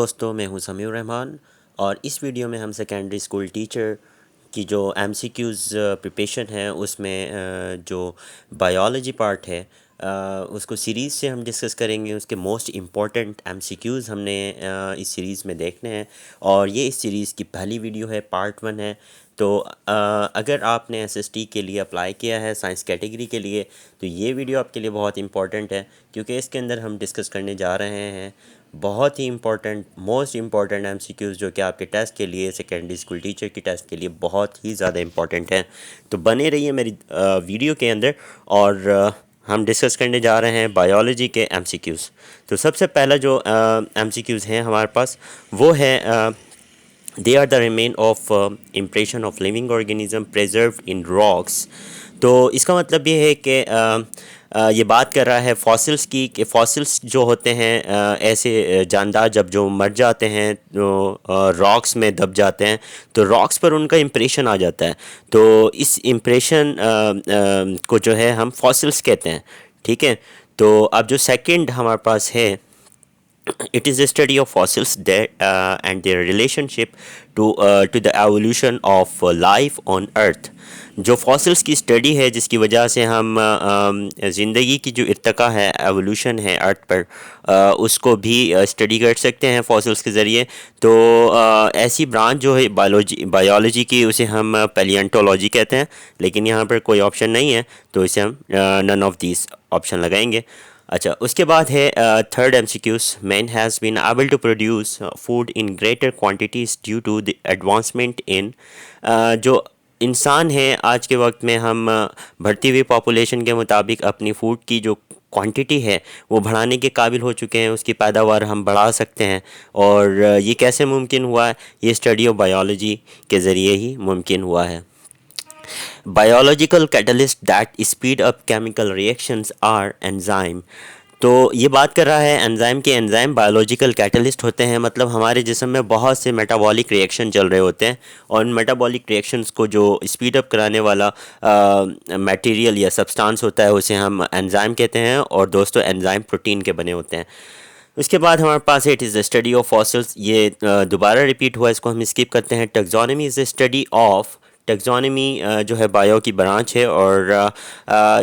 दोस्तों, मैं हूं समीउर रहमान और इस वीडियो में हम सेकेंडरी स्कूल टीचर की जो एमसीक्यूज़ प्रिपरेशन है उसमें जो बायोलॉजी पार्ट है उसको सीरीज़ से हम डिस्कस करेंगे। उसके मोस्ट इम्पॉर्टेंट एमसीक्यूज़ हमने इस सीरीज़ में देखने हैं और ये इस सीरीज़ की पहली वीडियो है, पार्ट 1 है। तो अगर आपने एसएसटी के लिए अप्लाई किया है साइंस कैटेगरी के लिए तो ये वीडियो आपके लिए बहुत इंपॉर्टेंट है, क्योंकि इसके अंदर हम डिस्कस करने जा रहे हैं बहुत ही इम्पॉर्टेंट मोस्ट इम्पॉर्टेंट एमसीक्यूज़ जो कि आपके टेस्ट के लिए, सेकेंडरी स्कूल टीचर की टेस्ट के लिए बहुत ही ज़्यादा इम्पॉर्टेंट हैं। तो बने रहिए मेरी वीडियो के अंदर और हम डिस्कस करने जा रहे हैं बायोलॉजी के एमसीक्यूज़। तो सबसे पहला जो एमसीक्यूज़ हैं हमारे पास वो है they are the remain of impression of living organism preserve in rocks. तो इसका मतलब ये है कि ये बात कर रहा है फॉसिल्स की, कि फॉसिल्स जो होते हैं ऐसे जानदार जब जो मर जाते हैं तो रॉक्स में दब जाते हैं तो रॉक्स पर उनका इम्प्रेशन आ जाता है। तो इस इम्प्रेशन को जो है हम फॉसिल्स कहते हैं। ठीक है, तो अब जो सेकंड हमारे पास है, it is a study of fossils and their relationship to the evolution of life on earth। जो फॉसिल्स की स्टडी है जिसकी वजह से हम ज़िंदगी की जो इर्तका है, एवोल्यूशन है अर्थ पर, उसको भी स्टडी कर सकते हैं फॉसिल्स के ज़रिए। तो ऐसी ब्रांच जो है बायोलॉजी की उसे हम पैलियंटोलॉजी कहते हैं, लेकिन यहाँ पर कोई ऑप्शन नहीं है तो इसे हम नन ऑफ दीज ऑप्शन लगाएंगे। अच्छा, उसके बाद है third MCQs, man has been able to produce food in greater quantities due to the advancement in, जो इंसान है आज के वक्त में हम बढ़ती हुई पॉपुलेशन के मुताबिक अपनी फूड की जो क्वांटिटी है वो बढ़ाने के काबिल हो चुके हैं, उसकी पैदावार हम बढ़ा सकते हैं। और ये कैसे मुमकिन हुआ है? ये स्टडी ऑफ बायोलॉजी के ज़रिए ही मुमकिन हुआ है। Biological catalyst that speed up chemical reactions are enzyme. तो ये बात कर रहा है एंजाइम के। एंजाइम बायोलॉजिकल कैटलिस्ट होते हैं, मतलब हमारे जिस्म में बहुत से मेटाबॉलिक रिएक्शन चल रहे होते हैं और उन मेटाबॉलिक रिएक्शंस को जो स्पीड अप कराने वाला मटेरियल या सब्सटेंस होता है उसे हम एंजाइम कहते हैं। और दोस्तों, एंजाइम प्रोटीन के बने होते हैं। उसके बाद हमारे पास है it is the study of fossils. ये दोबारा रिपीट हुआ, इसको हम स्किप करते हैं। Taxonomy is the study of, taxonomy जो है बायो की ब्रांच है और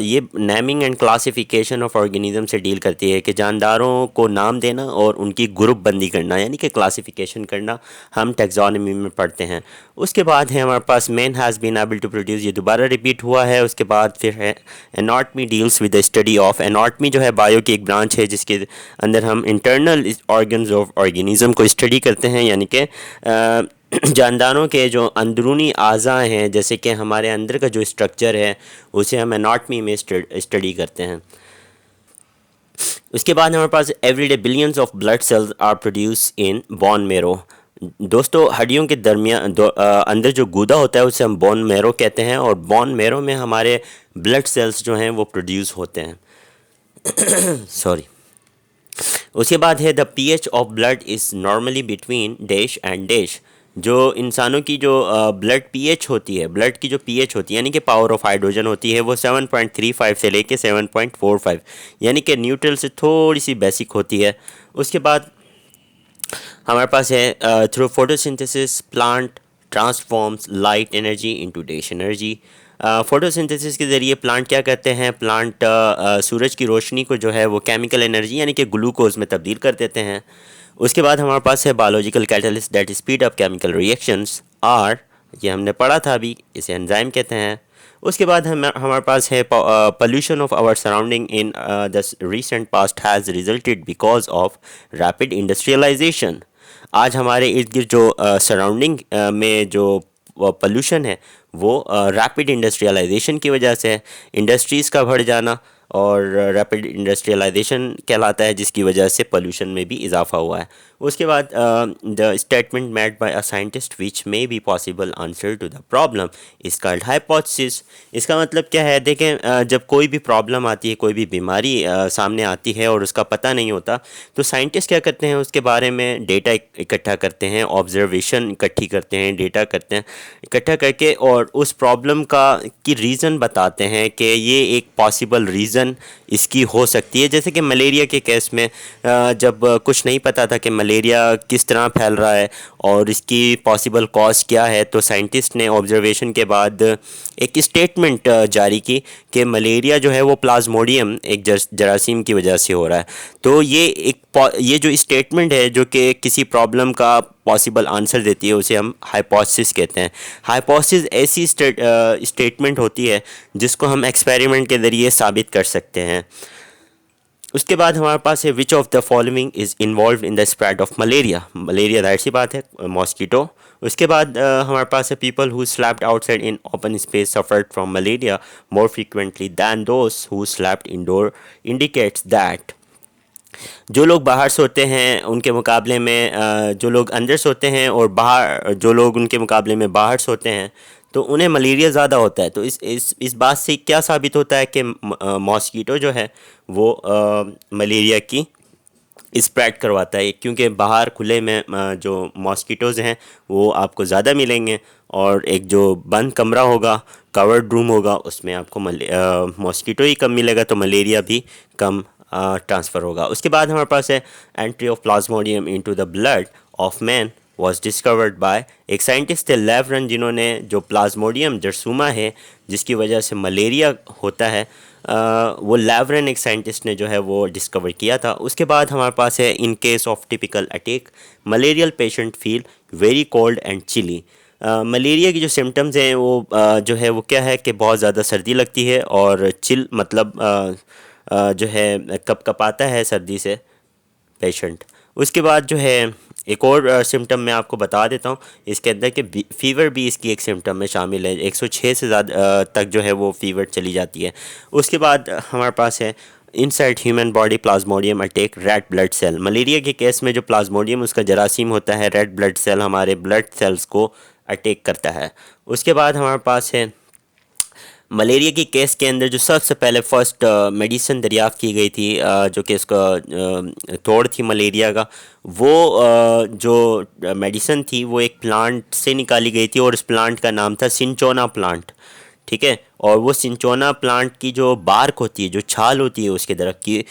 ये naming and classification of organism से डील करती है, कि जानदारों को नाम देना और उनकी ग्रुप बंदी करना, यानी कि क्लासिफिकेशन करना, हम टैक्सोनॉमी में पढ़ते हैं। उसके बाद है हमारे पास man has been able to produce, ये दोबारा रिपीट हुआ है। उसके बाद फिर है anatomy deals with the study of. Anatomy जो है बायो की एक ब्रांच है जिसके अंदर हम इंटरनल ऑर्गन्स ऑफ ऑर्गेनिज्म को स्टडी करते हैं, यानी कि जानदारों के जो अंदरूनी आज़ा हैं, जैसे कि हमारे अंदर का जो स्ट्रक्चर है उसे हम एनाटमी में स्टडी करते हैं। उसके बाद हमारे पास everyday billions of blood cells are produce in bone marrow. दोस्तों, हड्डियों के दरमियान अंदर जो गूदा होता है उसे हम बोन मेरो कहते हैं और बोन मेरो में हमारे ब्लड सेल्स जो हैं वो प्रोड्यूस होते हैं। सॉरी। उसके बाद है the pH of blood is normally between dash and dash. जो इंसानों की जो ब्लड पीएच होती है, ब्लड की जो पीएच होती है यानी कि पावर ऑफ हाइड्रोजन होती है, वो 7.35 से लेके 7.45, यानी कि न्यूट्रल से थोड़ी सी बेसिक होती है। उसके बाद हमारे पास है through photosynthesis plant transforms light energy into dash energy. Photosynthesis के ज़रिए प्लांट क्या करते हैं? प्लांट सूरज की रोशनी को जो है वो केमिकल एनर्जी यानी कि ग्लूकोज में तब्दील कर देते हैं। उसके बाद हमारे पास है biological catalyst that speed up chemical reactions are, ये हमने पढ़ा था अभी, इसे एंजाइम कहते हैं। उसके बाद हमारे पास है pollution of our surrounding in the recent past has resulted because of rapid industrialisation. आज हमारे इर्द गिर्द जो सराउंडिंग में जो पोल्यूशन है वो रैपिड इंडस्ट्रियलाइजेशन की वजह से है। इंडस्ट्रीज़ का बढ़ जाना और रैपिड इंडस्ट्रियलाइजेशन कहलाता है, जिसकी वजह से पोल्यूशन में भी इजाफा हुआ है। उसके बाद the statement made by a scientist which may be possible answer to the problem is called hypothesis. इसका मतलब क्या है? देखें, जब कोई भी प्रॉब्लम आती है, कोई भी बीमारी सामने आती है और उसका पता नहीं होता, तो साइंटिस्ट क्या करते हैं? उसके बारे में डेटा इकट्ठा करते हैं, ऑब्जर्वेशन इकट्ठी करते हैं, डेटा करते हैं इकट्ठा करके, और उस प्रॉब्लम की रीज़न बताते हैं कि ये एक पॉसिबल रीज़न इसकी हो सकती है। जैसे कि मलेरिया के केस में जब कुछ नहीं पता था कि मलेरिया किस तरह फैल रहा है और इसकी पॉसिबल कॉज क्या है, तो साइंटिस्ट ने ऑब्जर्वेशन के बाद एक स्टेटमेंट जारी की कि मलेरिया जो है वो प्लाज्मोडियम एक जरासीम की वजह से हो रहा है। तो ये जो स्टेटमेंट है जो कि किसी प्रॉब्लम का पॉसिबल आंसर देती है, उसे हम हाइपोथेसिस कहते हैं। हाइपोथेसिस ऐसी स्टेटमेंट होती है जिसको हम एक्सपेरिमेंट के ज़रिए साबित कर सकते हैं। उसके बाद हमारे पास है which of the following is involve in the spread of malaria. Malaria जाहिर सी बात है मॉस्कीटो। उसके बाद हमारे पास है people who slapped outside in open space suffered from malaria more frequently then those who slapped indoor, indicates that जो लोग बाहर सोते हैं उनके मुकाबले में जो लोग अंदर सोते हैं और बाहर जो लोग उनके मुकाबले में बाहर सोते हैं तो उन्हें मलेरिया ज़्यादा होता है। तो इस बात से क्या साबित होता है कि मॉस्कीटो जो है वो मलेरिया की स्प्रेड करवाता है, क्योंकि बाहर खुले में जो मॉस्कीटोज़ हैं वो आपको ज़्यादा मिलेंगे और एक जो बंद कमरा होगा, कवर्ड रूम होगा, उसमें आपको मॉस्कीटो ही कम मिलेगा तो मलेरिया भी कम ट्रांसफ़र होगा। उसके बाद हमारे पास है entry of Plasmodium into the blood of man was discovered bye एक साइंटिस्ट थे लेवरन, जिन्होंने जो प्लाज्मोडियम जरसूमा है जिसकी वजह से मलेरिया होता है वो लेवरन एक साइंटिस्ट ने जो है वो डिस्कवर किया था। उसके बाद हमारे पास है in case of typical attack malarial patient feel very cold and chilly. Malaria की जो सिम्टम्स हैं वो जो है वो क्या है कि बहुत ज़्यादा सर्दी लगती है और चिल मतलब जो है कपकपाता है सर्दी से पेशेंट। उसके बाद जो है एक और सिम्टम मैं आपको बता देता हूँ इसके अंदर कि फ़ीवर भी इसकी एक सिम्टम में शामिल है। 106 से ज़्यादा तक जो है वो फ़ीवर चली जाती है। उसके बाद हमारे पास है inside human body plasmodium attack red blood cell. Malaria के केस में जो प्लाज्मोडियम उसका जरासीम होता है, रेड ब्लड सेल हमारे ब्लड सेल्स को अटैक करता है। उसके बाद हमारे पास है मलेरिया की केस के अंदर जो सबसे पहले फर्स्ट मेडिसिन दरियाफ़्त की गई थी जो कि इसका तोड़ थी मलेरिया का, वो जो मेडिसिन थी वो एक प्लांट से निकाली गई थी और उस प्लांट का नाम था सिंचोना प्लांट। ठीक है, और वो सिंचोना प्लांट की जो बार्क होती है, जो छाल होती है उसके दरख्त की,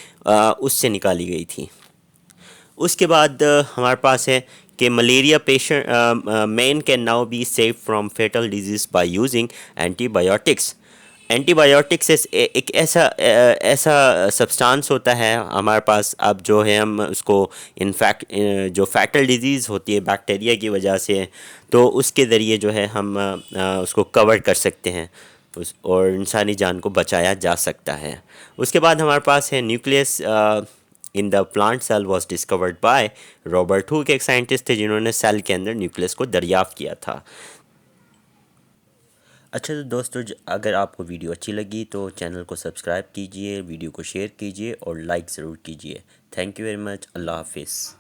उससे निकाली गई थी। उसके बाद हमारे पास है कि malaria patient man can now be save from fatal disease by using antibiotics. Antibiotics एक ऐसा सब्सटेंस होता है हमारे पास अब जो है हम उसको इनफैक्ट जो फैटल डिजीज़ होती है बैक्टीरिया की वजह से, तो उसके ज़रिए जो है हम उसको कवर कर सकते हैं और इंसानी जान को बचाया जा सकता है। उसके बाद हमारे पास है nucleus in the plant cell was discovered by Robert Hooke, एक साइंटिस्ट थे जिन्होंने सेल के अंदर न्यूक्लियस को दरियाफ़्त किया था। अच्छा तो दोस्तों, अगर आपको वीडियो अच्छी लगी तो चैनल को सब्सक्राइब कीजिए, वीडियो को शेयर कीजिए और लाइक ज़रूर कीजिए। Thank you very much. अल्लाह हाफिज़।